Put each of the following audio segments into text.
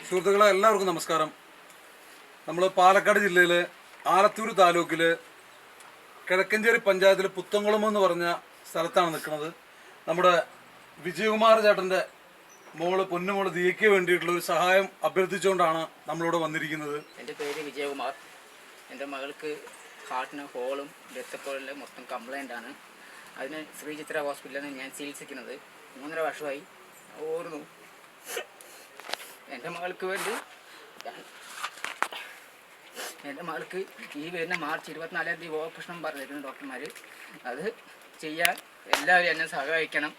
സുഹൃത്തുക്കളെ എല്ലാവർക്കും നമസ്കാരം. നമ്മൾ പാലക്കാട് ജില്ലയിലെ ആലത്തൂർ താലൂക്കില് കിഴക്കഞ്ചേരി പഞ്ചായത്തിൽ പുത്തംകുളം എന്ന് പറഞ്ഞ സ്ഥലത്താണ് നിൽക്കുന്നത്. നമ്മുടെ വിജയകുമാർ ചേട്ടൻ്റെ മോള് പൊന്നുമോള് ദിയയ്ക്ക് വേണ്ടിയിട്ടുള്ള ഒരു സഹായം അഭ്യർത്ഥിച്ചുകൊണ്ടാണ് നമ്മളിവിടെ വന്നിരിക്കുന്നത്. എൻ്റെ പേര് വിജയകുമാർ. എൻ്റെ മകൾക്ക് ഹാർട്ടിന് ഹോളും രക്തക്കുഴലിൽ മൊത്തം കംപ്ലൈൻ്റ് ആണ്. അതിന് ശ്രീചിത്ര ഹോസ്പിറ്റലിലാണ് ഞാൻ ചികിത്സിക്കുന്നത്. 3.5 വർഷമായി ഓടുന്നു. എൻ്റെ മകൾക്ക് വേണ്ടി എൻ്റെ മകൾക്ക് ഈ വരുന്ന മാർച്ച് 24-ാം തീയതി ഓപ്പറേഷൻ പറഞ്ഞിരുന്നു ഡോക്ടർമാർ. അത് ചെയ്യാൻ എല്ലാവരും എന്നെ സഹായിക്കണം,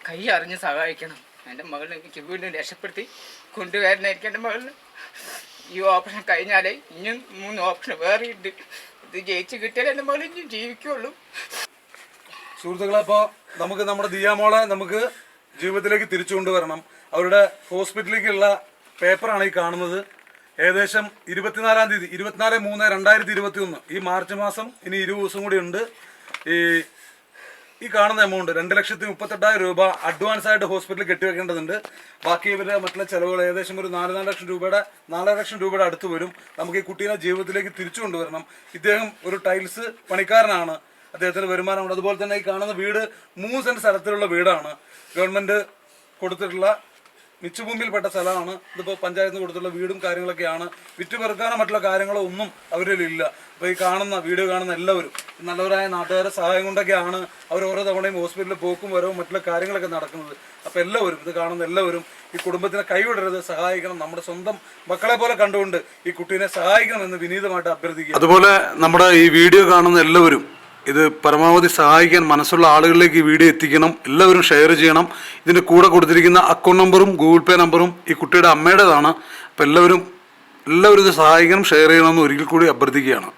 കൈ അറിഞ്ഞ് സഹായിക്കണം. എൻ്റെ മകളെ എനിക്ക് വീണ്ടും രക്ഷപ്പെടുത്തി കൊണ്ടുവരണമായിരിക്കും. എൻ്റെ മകളിന് ഈ ഓപ്പറേഷൻ കഴിഞ്ഞാലേ ഇനിയും 3 ഓപ്പറേഷൻ വേറെ ഉണ്ട്. ഇത് ജയിച്ച് കിട്ടിയാലേ എൻ്റെ മകൾ ഇനിയും ജീവിക്കുള്ളൂ. സുഹൃത്തുക്കളെ, അപ്പോൾ നമുക്ക് നമ്മുടെ ദിയാമോളെ നമുക്ക് ജീവിതത്തിലേക്ക് തിരിച്ചു കൊണ്ടുവരണം. അവരുടെ ഹോസ്പിറ്റലിലേക്കുള്ള പേപ്പറാണ് ഈ കാണുന്നത്. ഏകദേശം 24-ാം തീയതി 24/3/2021 ഈ മാർച്ച് മാസം ഇനി 20 ദിവസം കൂടി ഉണ്ട്. ഈ കാണുന്ന എമൗണ്ട് 2,38,000 രൂപ അഡ്വാൻസ് ആയിട്ട് ഹോസ്പിറ്റലിൽ കെട്ടിവെക്കേണ്ടതുണ്ട്. ബാക്കി ഇവരുടെ മറ്റുള്ള ചിലവുകൾ ഏകദേശം ഒരു 4 ലക്ഷം രൂപയുടെ അടുത്ത് വരും. നമുക്ക് ഈ കുട്ടീനെ ജീവിതത്തിലേക്ക് തിരിച്ചു കൊണ്ടുവരണം. ഇദ്ദേഹം ഒരു ടൈൽസ് പണിക്കാരനാണ്. അദ്ദേഹത്തിന് വരുമാനമുണ്ട്. അതുപോലെ തന്നെ ഈ കാണുന്ന വീട് 3 സെന്റ് സ്ഥലത്തിലുള്ള വീടാണ്. ഗവൺമെന്റ് കൊടുത്തിട്ടുള്ള മിച്ചഭൂമിയിൽപ്പെട്ട സ്ഥലമാണ്. ഇതിപ്പോൾ പഞ്ചായത്തിന് കൊടുത്തിട്ടുള്ള വീടും കാര്യങ്ങളൊക്കെയാണ്. വിറ്റുപെറുക്കാനോ മറ്റുള്ള കാര്യങ്ങളോ ഒന്നും അവരിലില്ല. അപ്പോൾ ഈ കാണുന്ന വീഡിയോ കാണുന്ന എല്ലാവരും നല്ലവരായ നാട്ടുകാരുടെ സഹായം കൊണ്ടൊക്കെയാണ് അവർ ഓരോ തവണയും ഹോസ്പിറ്റലിൽ പോക്കും വരവും മറ്റുള്ള കാര്യങ്ങളൊക്കെ നടക്കുന്നത്. അപ്പോൾ എല്ലാവരും ഇത് കാണുന്ന എല്ലാവരും ഈ കുടുംബത്തിനെ കൈവിടരുത്, സഹായിക്കണം. നമ്മുടെ സ്വന്തം മക്കളെ പോലെ കണ്ടുകൊണ്ട് ഈ കുട്ടീനെ സഹായിക്കണമെന്ന് വിനീതമായിട്ട് അഭ്യർത്ഥിക്കുക. അതുപോലെ നമ്മുടെ ഈ വീഡിയോ കാണുന്ന എല്ലാവരും ഇത് പരമാവധി സഹായിക്കാൻ മനസ്സുള്ള ആളുകളിലേക്ക് ഈ വീഡിയോ എത്തിക്കണം. എല്ലാവരും ഷെയർ ചെയ്യണം. ഇതിൻ്റെ കൂടെ കൊടുത്തിരിക്കുന്ന അക്കൗണ്ട് നമ്പറും ഗൂഗിൾ പേ നമ്പറും ഈ കുട്ടിയുടെ അമ്മയുടേതാണ്. അപ്പോൾ എല്ലാവരും ഇത് സഹായിക്കണം, ഷെയർ ചെയ്യണമെന്ന് ഒരിക്കൽ കൂടി അഭ്യർത്ഥിക്കുകയാണ്.